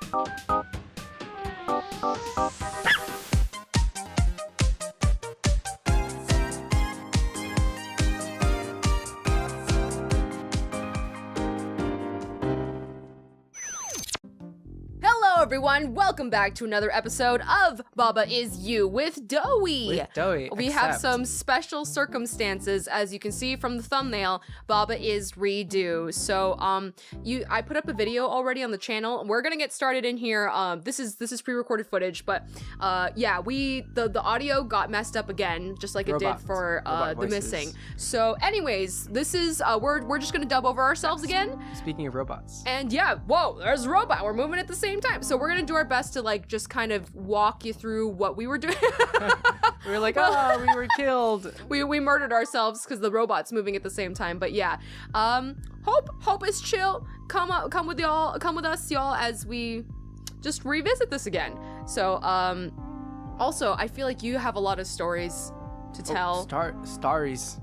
Hello everyone, welcome back to another episode of Baba Is You with Doughy. We have some special circumstances, as you can see from the thumbnail. Baba is redo. So I put up a video already on the channel. We're gonna get started in here. This is pre-recorded footage, but yeah, the audio got messed up again, just like it did for the missing. So anyways, this is we're just gonna dub over ourselves again. Speaking of robots. And yeah, whoa, there's a robot. We're moving at the same time. So we're gonna do our best to like just kind of walk you through what we were doing. We were like, oh, we were killed. We murdered ourselves because the robot's moving at the same time. But yeah, hope is chill. Come with us, y'all, as we just revisit this again. So also, I feel like you have a lot of stories to tell. Stories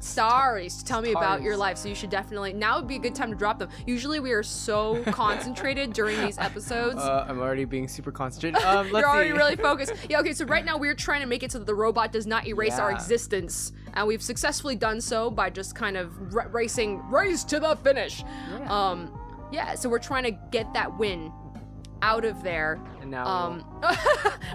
to tell me about your life, so you should definitely, now would be a good time to drop them. Usually we are so concentrated during these episodes. I'm already being super concentrated. You're already really focused. Yeah, okay, so right now we're trying to make it so that the robot does not erase our existence, and we've successfully done so by just kind of race to the finish. Yeah, so we're trying to get that win out of there. And now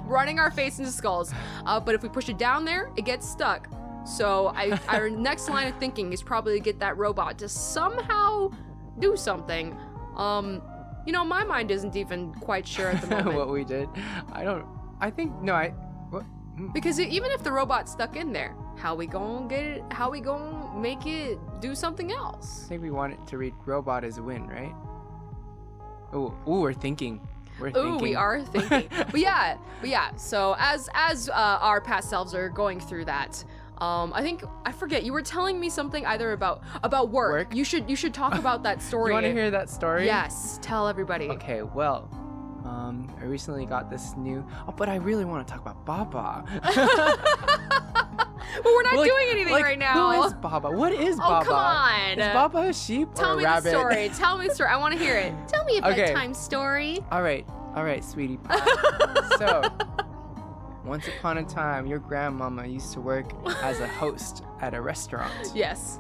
running our face into skulls. But if we push it down there, it gets stuck. So our next line of thinking is probably to get that robot to somehow do something. You know, my mind isn't even quite sure at the moment. What we did. Because even if the robot's stuck in there, how we gonna get it? How we gonna make it do something else? I think we want it to read robot is win, right? Ooh, we're thinking. Ooh, we are thinking. but yeah. So as our past selves are going through that, I forget. You were telling me something either about work. You should talk about that story. You want to hear that story? Yes. Tell everybody. Okay. Well, I recently got this new. Oh, but I really want to talk about Baba. But we're not doing anything right now. Who is Baba? What is Baba? Oh, come on. Is Baba a sheep Tell or a me rabbit? the story. Tell me the story. I want to hear it. Tell me a bedtime story. All right, sweetie pie. So, once upon a time, your grandmama used to work as a host at a restaurant. Yes.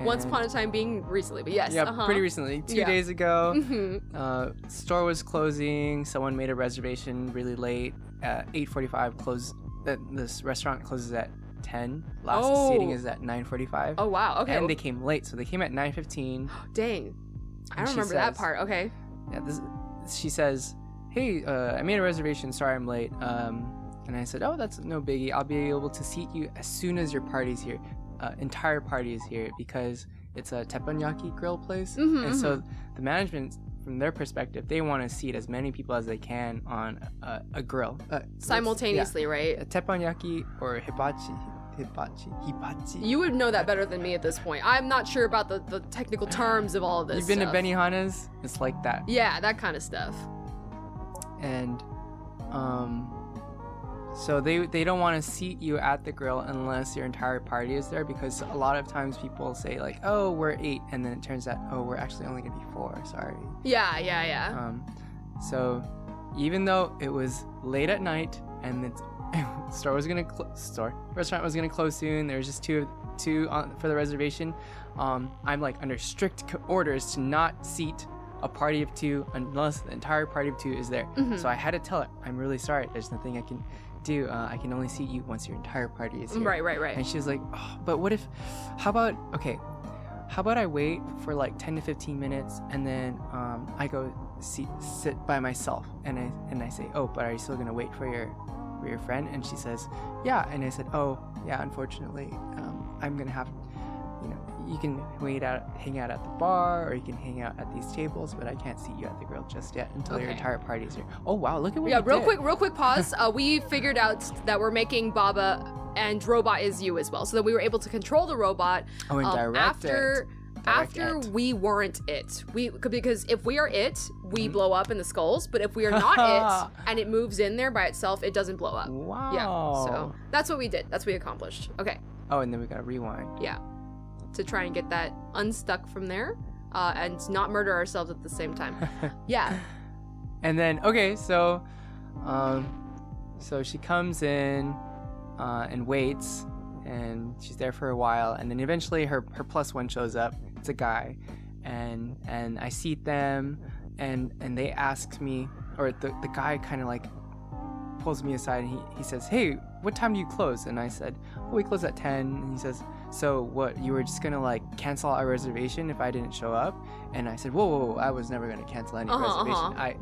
Once upon a time being recently, but yes. Yeah, pretty recently. 2 days ago. Mm-hmm. Store was closing. Someone made a reservation really late. At 8:45 close. This restaurant closes at 10. Last seating is at 9:45. Oh wow, okay. And they came late, so they came at 9:15. Dang. I don't remember that part. Okay. Yeah, she says, hey, I made a reservation, sorry I'm late. And I said, oh, that's no biggie. I'll be able to seat you as soon as your party's here. Entire party is here, because it's a teppanyaki grill place. And so the management, from their perspective, they want to seat as many people as they can on a grill. Simultaneously, right? A teppanyaki or hibachi. You would know that better than me at this point. I'm not sure about the technical terms of all of this. You've been to Benihana's? It's like that. Yeah, that kind of stuff. And so they don't want to seat you at the grill unless your entire party is there, because a lot of times people say like, oh, we're 8, and then it turns out, oh, we're actually only gonna be 4, sorry. Yeah. So even though it was late at night and the restaurant was gonna close soon, there was just two for the reservation, I'm like under strict orders to not seat a party of 2 unless the entire party of 2 is there. So I had to tell her, I'm really sorry, there's nothing I can do. I can only seat you once your entire party is here. Right. And she was like, oh, but how about I wait for like 10 to 15 minutes and then I go sit by myself, and I say, oh, but are you still gonna wait for your friend? And she says, yeah. And I said, oh yeah, unfortunately, I'm gonna have, you can hang out at the bar, or you can hang out at these tables, but I can't seat you at the grill just yet until your entire party is here. Oh wow, look at what you did. Real quick pause. We figured out that we're making Baba and robot is you as well, so that we were able to control the robot. Oh, and after we weren't it. Because if we are it, we blow up in the skulls, but if we are not it and it moves in there by itself, it doesn't blow up. Wow. Yeah. So that's what we did. That's what we accomplished. Okay. Oh, and then we gotta rewind. Yeah. To try and get that unstuck from there, and not murder ourselves at the same time. Yeah. And then so she comes in and waits, and she's there for a while, and then eventually her plus one shows up. It's a guy, and I seat them, and they ask me, or the guy kind of like pulls me aside, and he says, "Hey, what time do you close?" And I said, "Oh, we close at 10." And he says, "So what, you were just gonna like cancel our reservation if I didn't show up?" And I said, whoa, I was never gonna cancel any reservation.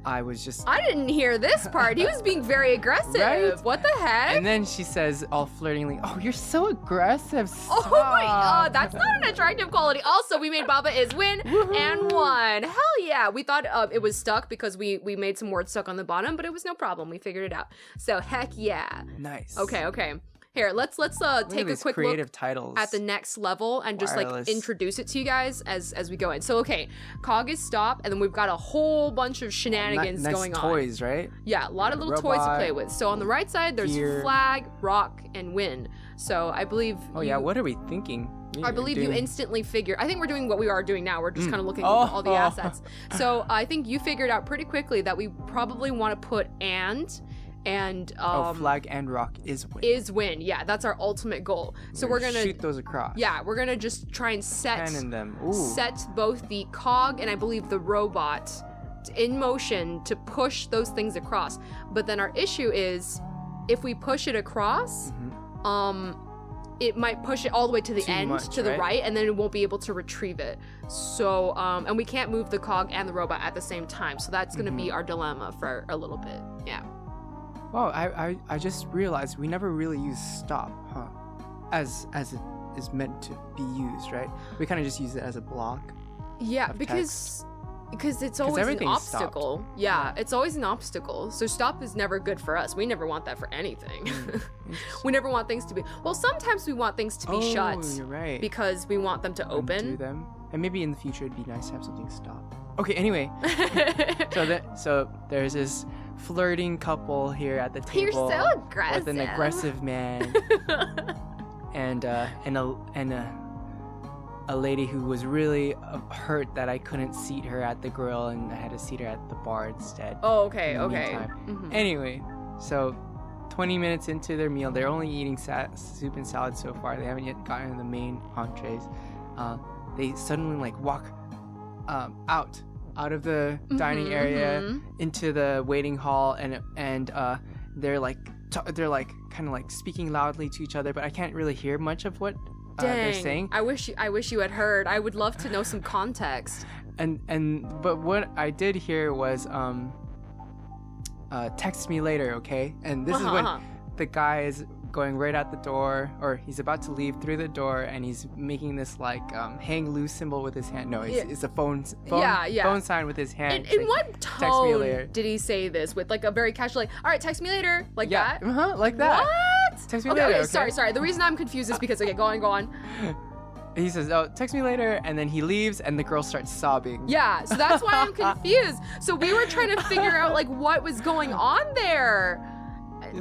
I was just... I didn't hear this part. He was being very aggressive. Right? What the heck? And then she says, all flirtingly, "Oh, you're so aggressive. Stop." Oh my god, that's not an attractive quality. Also, we made Baba is win and won. Hell yeah. We thought it was stuck because we made some words stuck on the bottom, but it was no problem. We figured it out. So heck yeah. Nice. Okay. Here, let's take a quick look titles. at the next level and just like introduce it to you guys as we go in. So okay, Cog is stop, and then we've got a whole bunch of shenanigans going on. Toys, right? Yeah, a lot of little toys to play with. So on the right side, there's flag, rock, and win. So I believe. Oh yeah, what are we thinking? I believe you instantly figured. I think we're doing what we are doing now. We're just kind of looking at all the assets. So I think you figured out pretty quickly that we probably want to put and flag and rock is win. Yeah, that's our ultimate goal. So we're gonna shoot those across. Yeah, we're gonna just try and set both the cog and I believe the robot in motion to push those things across. But then our issue is if we push it across, it might push it all the way to the end, to the right, and then it won't be able to retrieve it. So, and we can't move the cog and the robot at the same time. So that's gonna be our dilemma for a little bit. Yeah. Oh, I just realized we never really use stop, huh? As it is meant to be used, right? We kind of just use it as a block. Yeah, because it's always an obstacle. Stopped. Yeah, it's always an obstacle. So stop is never good for us. We never want that for anything. We never want things to be... Well, sometimes we want things to be shut. Oh, you're right. Because we want them to open. Undo them. And maybe in the future it'd be nice to have something stop. Okay, anyway. So there's this flirting couple here at the table. You're so aggressive. With an aggressive man. and a lady who was really hurt that I couldn't seat her at the grill and I had to seat her at the bar instead. Oh, okay. Anyway, so 20 minutes into their meal, they're only eating soup and salad so far. They haven't yet gotten to the main entrees. They suddenly like walk out of the dining area into the waiting hall, and they're like kind of like speaking loudly to each other, but I can't really hear much of what they're saying. I wish you had heard. I would love to know some context. But what I did hear was text me later, okay? And this is when the guy is going right out the door, or he's about to leave through the door, and he's making this like hang loose symbol with his hand. No, it's a phone sign with his hand. In what tone did he say this? With like a very casual, like, all right, text me later, like that? Like that. What? Text me later. Okay, sorry. The reason I'm confused is because, okay, go on. He says, "Oh, text me later," and then he leaves, and the girl starts sobbing. Yeah, so that's why I'm confused. So we were trying to figure out like what was going on there.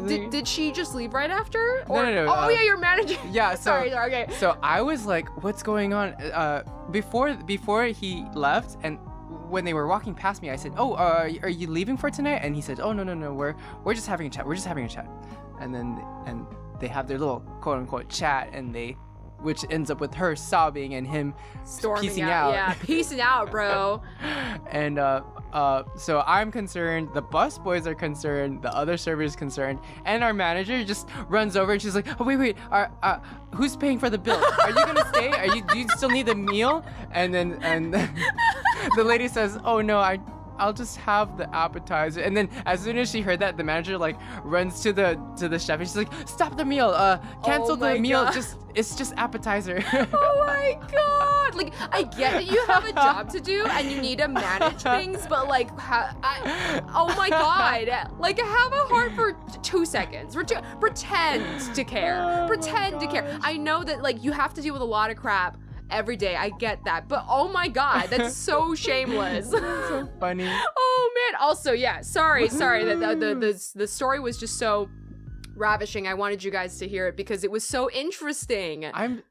Did she just leave right after? Or, no. Oh yeah, you're managing. Yeah. So, sorry. Okay. So I was like, "What's going on?" Before he left, and when they were walking past me, I said, "Oh, are you leaving for tonight?" And he said, "Oh no, we're just having a chat. And then they have their little quote unquote chat, which ends up with her sobbing and him storming peacing out. Yeah, peacing out, bro. And so I'm concerned, the bus boys are concerned, the other servers concerned, and our manager just runs over and she's like, "Oh wait, who's paying for the bill? Are you gonna stay? Do you still need the meal?" And then the lady says, "Oh no, I'll just have the appetizer." And then as soon as she heard that, the manager like runs to the chef and she's like, "Stop the meal, cancel the meal, it's just appetizer." Oh my god. Like, I get that you have a job to do and you need to manage things, but like, oh my god. Like, have a heart for 2 seconds. Pretend to care. Pretend to care. I know that like you have to deal with a lot of crap every day. I get that. But oh my god, that's so shameless. So funny. Oh man. Also, yeah, sorry that the story was just so ravishing. I wanted you guys to hear it because it was so interesting. I'm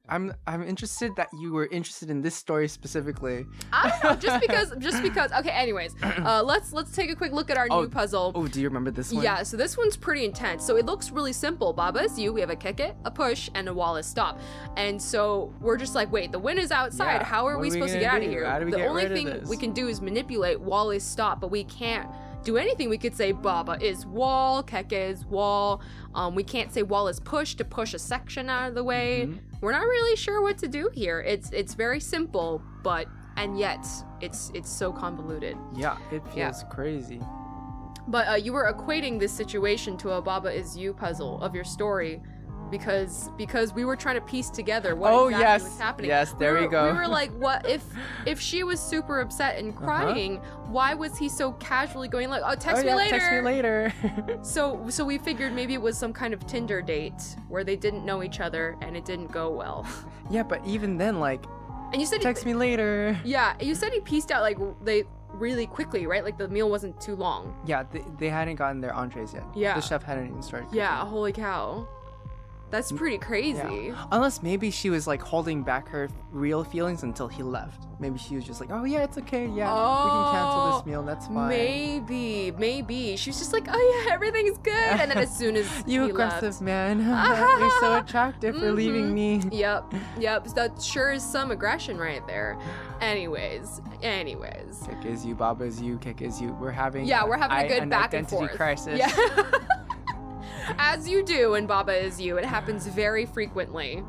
interested that you were interested in this story specifically. I don't know, just because. Okay, anyways, let's take a quick look at our new puzzle. Oh, do you remember this one? Yeah, so this one's pretty intense. So it looks really simple. Baba is you. We have a kick it, a push, and a Wallace stop. And so we're just like, wait, the wind is outside. Yeah. How are we supposed to get out of here? How do we The get only rid of thing this? we can do is manipulate Wallace stop, but we can't do anything. We could say Baba is wall, Keke is wall. We can't say wall is push to push a section out of the way. Mhm. We're not really sure what to do here. It's very simple, and yet it's so convoluted. Yeah, it feels crazy. But you were equating this situation to a Baba is you puzzle of your story because we were trying to piece together what exactly was happening. Yes, there you go. We were like, what if she was super upset and crying, why was he so casually going like, text me later? Text me later. So we figured maybe it was some kind of Tinder date where they didn't know each other and it didn't go well. Yeah, but even then, like, and you said text me later. Yeah, you said he pieced out like they really quickly, right? Like the meal wasn't too long. Yeah, they hadn't gotten their entrees yet. Yeah. The chef hadn't even started cooking. Yeah, holy cow. That's pretty crazy. Yeah. Unless maybe she was like holding back her real feelings until he left. Maybe she was just like, oh yeah, it's okay. Yeah, we can cancel this meal. That's fine. Maybe. She was just like, oh yeah, everything's good. And then as soon as you he aggressive left, man. You're so attractive for leaving me. Yep. That sure is some aggression right there. Anyways. Kick is you, Baba is you, kick is you. We're having a good back and forth. Identity crisis. Yeah. As you do in Baba is you. It happens very frequently.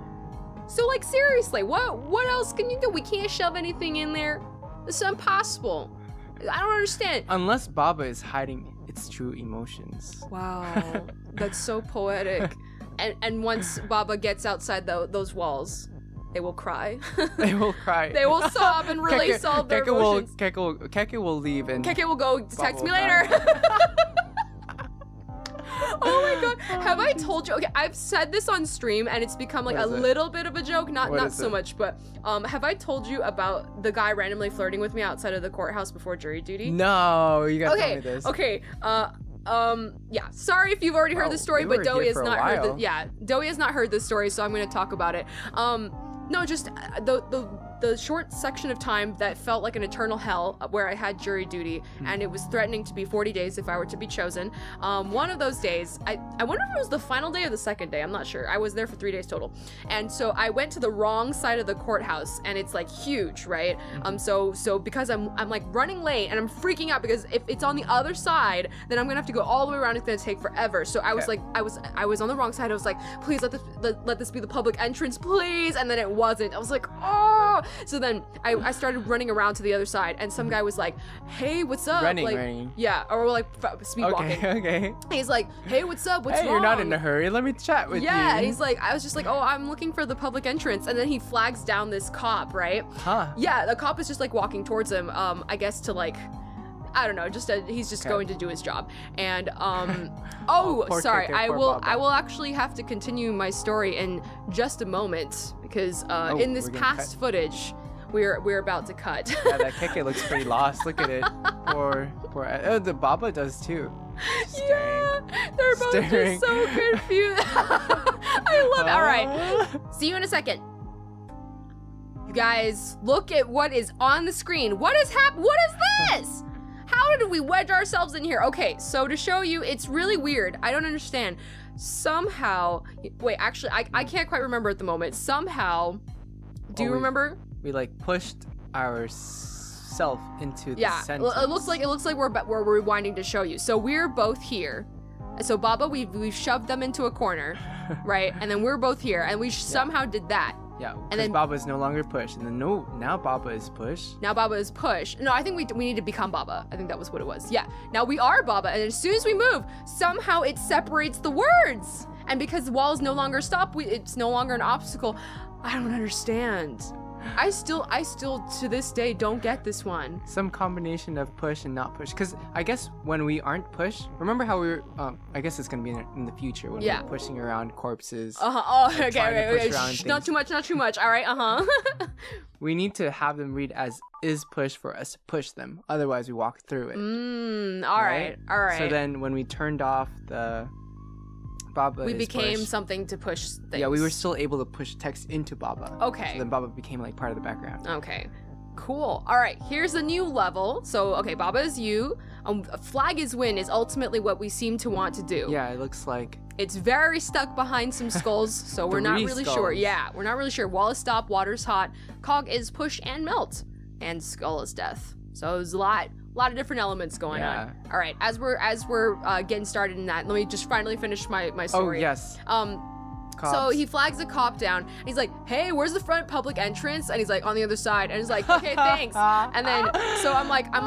So like seriously, what else can you do? We can't shove anything in there. It's impossible. I don't understand. Unless Baba is hiding its true emotions. Wow. That's so poetic. And once Baba gets outside those walls, they will cry. They will cry. They will sob and release all their emotions. Keke will leave and Keke will go text me later. Oh my god. Have I told you? Okay, I've said this on stream and it's become like a little bit of a joke. Not so much, but have I told you about the guy randomly flirting with me outside of the courthouse before jury duty? No, you gotta tell me this. Okay. Yeah. Sorry if you've already heard this story, but Doughy has not heard Doughy has not heard this story, so I'm gonna talk about it. No, just the short section of time that felt like an eternal hell where I had jury duty and it was threatening to be 40 days if I were to be chosen. One of those days, I wonder if it was the final day or the second day, I'm not sure. I was there for 3 days total. And so I went to the wrong side of the courthouse and it's like huge, right? So because I'm like running late and I'm freaking out because if it's on the other side, then I'm gonna have to go all the way around. It's gonna take forever. So I was like, I was on the wrong side. I was like, please let this be the public entrance, please. And then it wasn't. I was like, oh. So then I started running around to the other side and some guy was like, hey, what's up? Running. Yeah, or like speed walking. Okay. He's like, hey, what's up? What's wrong? Hey, you're not in a hurry. Let me chat with you. Yeah, and he's like, I was just like, oh, I'm looking for the public entrance. And then he flags down this cop, right? Huh. Yeah, the cop is just like walking towards him, I guess to like, I don't know, he's just going to do his job. And sorry, I will actually have to continue my story in just a moment because in this past footage we're about to cut. Yeah, that Keke looks pretty lost. Look at it. Poor the Baba does too. Yeah, they're both just so confused. I love it. All right, see you in a second. You guys, look at what is on the screen. What is this? How did we wedge ourselves in here? Okay, so to show you, it's really weird. I don't understand. Somehow, wait, actually, I can't quite remember at the moment. Somehow, do you remember? We like pushed ourself into the sentence. It looks like we're rewinding to show you. So we're both here. So Baba, we've shoved them into a corner, right? And then we're both here, and we somehow did that. Yeah, and then Baba is no longer pushed, and then now Baba is pushed. Now Baba is pushed. No, I think we need to become Baba. I think that was what it was. Yeah, now we are Baba, and as soon as we move, somehow it separates the words. And because the walls no longer stop, it's no longer an obstacle. I don't understand. I still to this day don't get this one. Some combination of push and not push. Because I guess when we aren't pushed, remember how we were, I guess it's going to be in the future when we're pushing around corpses. Okay. Not too much. All right, We need to have them read as is push for us to push them. Otherwise, we walk through it. All right. So then when we turned off the Baba we is became pushed. something to push things. Yeah, we were still able to push text into Baba. Okay. So then Baba became like part of the background. Okay. Cool. All right, here's a new level. So, okay, Baba is you. Flag is win is ultimately what we seem to want to do. Yeah, it looks like... It's very stuck behind some skulls, so we're not really sure. Yeah, we're not really sure. Wall is stop, water's hot, cog is push and melt, and skull is death. So there's a lot of different elements going on. All right, as we're getting started in that, let me just finally finish my story. Oh, yes. Cops. So he flags a cop down. And he's like, "Hey, where's the front public entrance?" And he's like, "On the other side." And he's like, "Okay, thanks." And then, so I'm like, I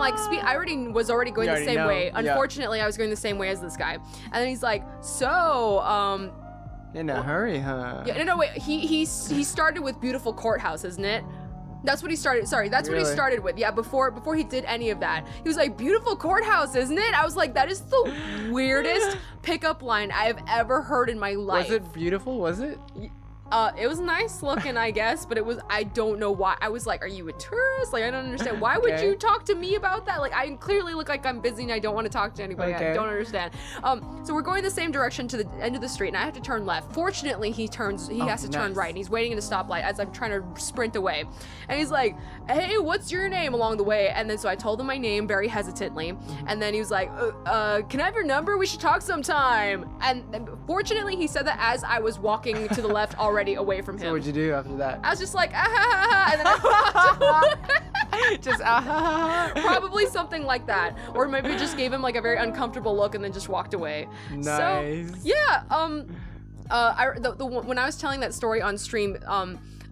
was already going the same way. Unfortunately, I was going the same way as this guy. And then he's like, "So, in a hurry, huh?" Yeah, no, wait. He started with beautiful courthouse, isn't it? That's what he started. Sorry, that's what he started with. Yeah, before he did any of that, he was like, "Beautiful courthouse, isn't it?" I was like, that is the weirdest pickup line I have ever heard in my life. Was it beautiful? Was it? It was nice looking, I guess, but I don't know why. I was like, "Are you a tourist?" Like, I don't understand. Why would you talk to me about that? Like, I clearly look like I'm busy and I don't want to talk to anybody. I don't understand. So we're going the same direction to the end of the street, and I have to turn left. Fortunately, he has to turn right, and he's waiting at a stoplight as I'm trying to sprint away. And he's like, "Hey, what's your name?" along the way. And then so I told him my name very hesitantly, and then he was like, "Can I have your number? We should talk sometime." And fortunately, he said that as I was walking to the left already away from him. So what'd you do after that? I was just like, "Ah ha ha ha," and then I walked just ah ha ha ha. Probably something like that, or maybe just gave him like a very uncomfortable look and then just walked away. Nice. So yeah, when I was telling that story on stream,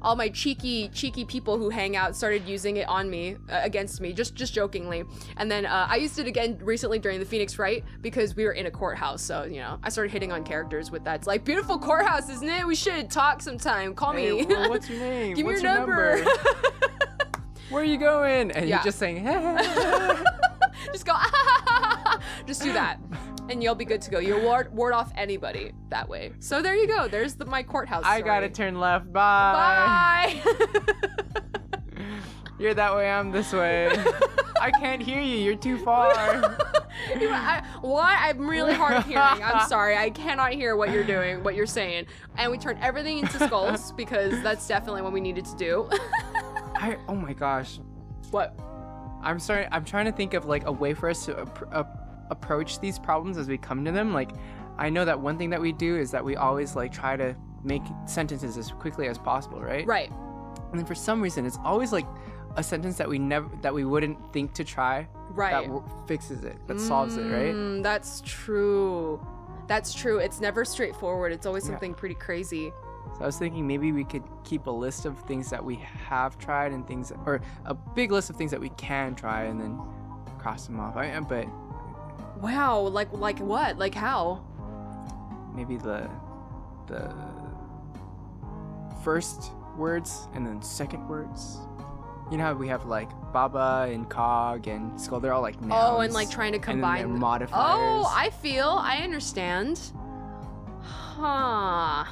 all my cheeky people who hang out started using it on me, against me, just jokingly. And then I used it again recently during the Phoenix Fright because we were in a courthouse. So, you know, I started hitting on characters with that. It's like, "Beautiful courthouse, isn't it? We should talk sometime. Call me." Well, what's your name? Give me what's your number. Where are you going? And you're just saying, just go, just do that. And you'll be good to go. You'll ward off anybody that way. So there you go. There's my courthouse story. I gotta turn left. Bye. You're that way, I'm this way. I can't hear you. You're too far. I'm really hard of hearing. I'm sorry. I cannot hear what you're doing, what you're saying. And we turned everything into skulls because that's definitely what we needed to do. Oh my gosh. What? I'm sorry. I'm trying to think of like a way for us to approach these problems as we come to them. Like, I know that one thing that we do is that we always like try to make sentences as quickly as possible, right? Right. And then for some reason, it's always like a sentence that we wouldn't think to try. Right. That fixes it. That solves it, right? That's true. That's true. It's never straightforward. It's always something pretty crazy. So I was thinking maybe we could keep a list of things that we have tried and things, or a big list of things that we can try, and then cross them off. But wow, like what? Like how? Maybe the first words and then second words. You know how we have like Baba and Cog and Skull, they're all like nouns. Oh, and like trying to combine and then modifiers. Oh, I understand. Huh.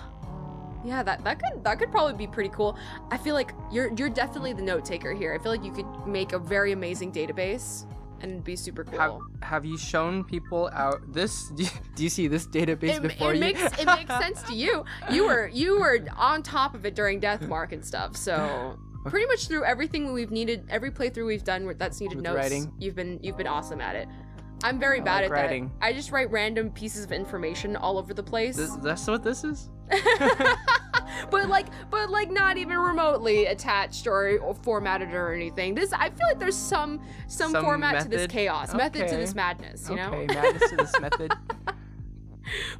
Yeah, that could probably be pretty cool. I feel like you're definitely the note taker here. I feel like you could make a very amazing database and it'd be super cool. Have you shown people out this? Do you see this database before you? It makes sense to you. You were on top of it during Deathmark and stuff. So pretty much through everything we've needed, every playthrough we've done that's needed with notes. Writing. You've been awesome at it. I'm very bad at writing. that. I just write random pieces of information all over the place. That's what this is? but like not even remotely attached or formatted or anything. I feel like there's some format method? to this chaos, method to this madness, you know? Okay, madness to this method.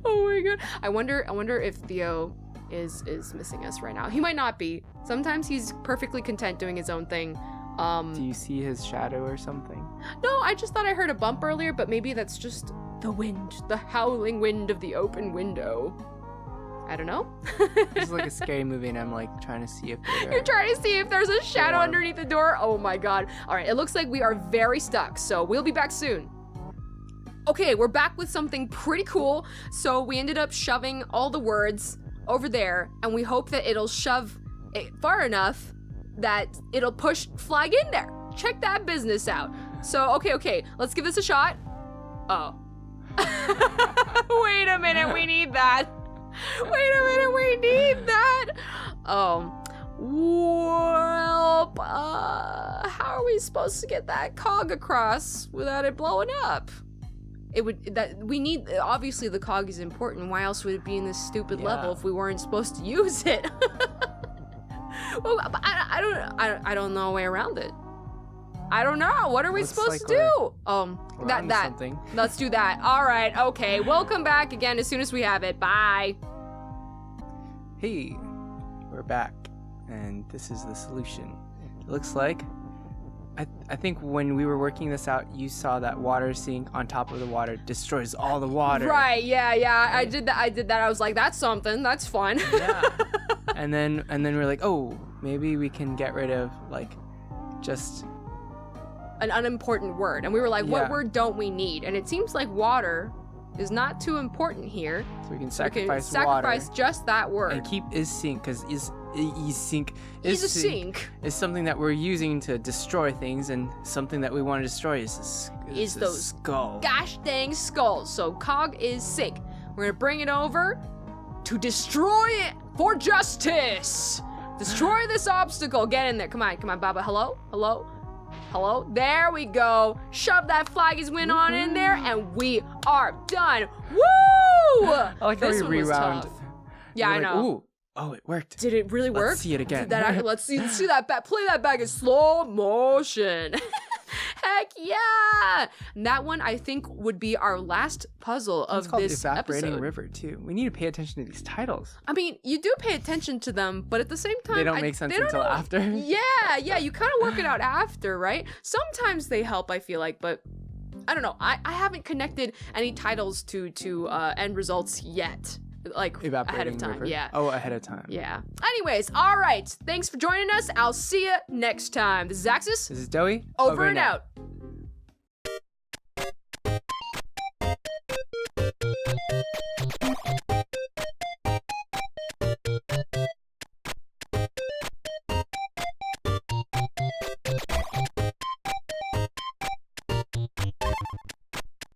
Oh my god. I wonder if Theo is missing us right now. He might not be. Sometimes he's perfectly content doing his own thing. Do you see his shadow or something? No, I just thought I heard a bump earlier, but maybe that's just the wind, the howling wind of the open window. I don't know. It's like a scary movie, and I'm like trying to see if you're trying to see if there's a shadow underneath the door. Oh my god. All right, it looks like we are very stuck, so we'll be back soon. Okay, we're back with something pretty cool. So we ended up shoving all the words over there, and we hope that it'll shove it far enough that it'll push flag in there. Check that business out. So, okay, let's give this a shot. Oh. Wait a minute, we need that. Wait a minute, we need that. Well, how are we supposed to get that cog across without it blowing up? Obviously the cog is important. Why else would it be in this stupid level if we weren't supposed to use it? Well, I don't know a way around it. I don't know. What are we supposed to do? Something. Let's do that. All right. Okay. We'll come back again as soon as we have it. Bye. Hey, we're back, and this is the solution. It looks like, I think when we were working this out, you saw that water sink on top of the water destroys all the water. Right, yeah, I did that. I was like, that's something, that's fun. Yeah. And then we're like, oh, maybe we can get rid of, like, just an unimportant word. And we were like, what word don't we need? And it seems like water is not too important here. So we can sacrifice sacrifice water just that word. and keep is sink, because is sink is something that we're using to destroy things, and something that we want to destroy is those skull. Gosh dang skulls. So cog is sink. We're gonna bring it over to destroy it for justice. Destroy this obstacle. Get in there. Come on, Baba. Hello. There we go. Shove that Flaggy's win on in there, and we are done. Woo! I like how we rewound. Yeah, I know. Ooh. Oh, it worked. Did it really work? Let's see it again. Let's see that back. Play that back in slow motion. Heck yeah! And that one, I think, would be our last puzzle of this Evaporating episode. River too. We need to pay attention to these titles. I mean, you do pay attention to them, but at the same time, they don't make sense until after. Yeah, you kind of work it out after, right? Sometimes they help, I feel like, but I don't know. I haven't connected any titles to end results yet. Like ahead of time. River. Yeah. Oh, ahead of time. Yeah. Anyways, all right. Thanks for joining us. I'll see you next time. This is Axis. This is Doughy. Over and out.